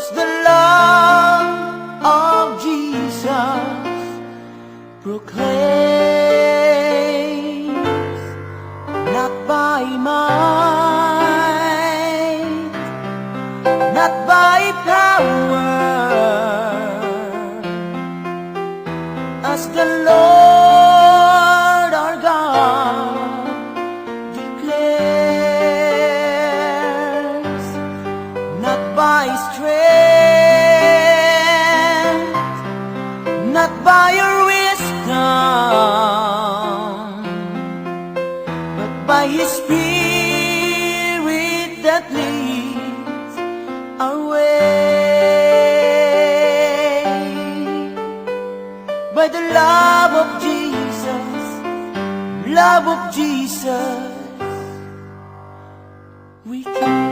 'cause the love of Jesus proclaims, not by might, not by power, as the Lord our God declares, not by strength, not by your wisdom, but by His Spirit that leads our way. By the love of Jesus, we can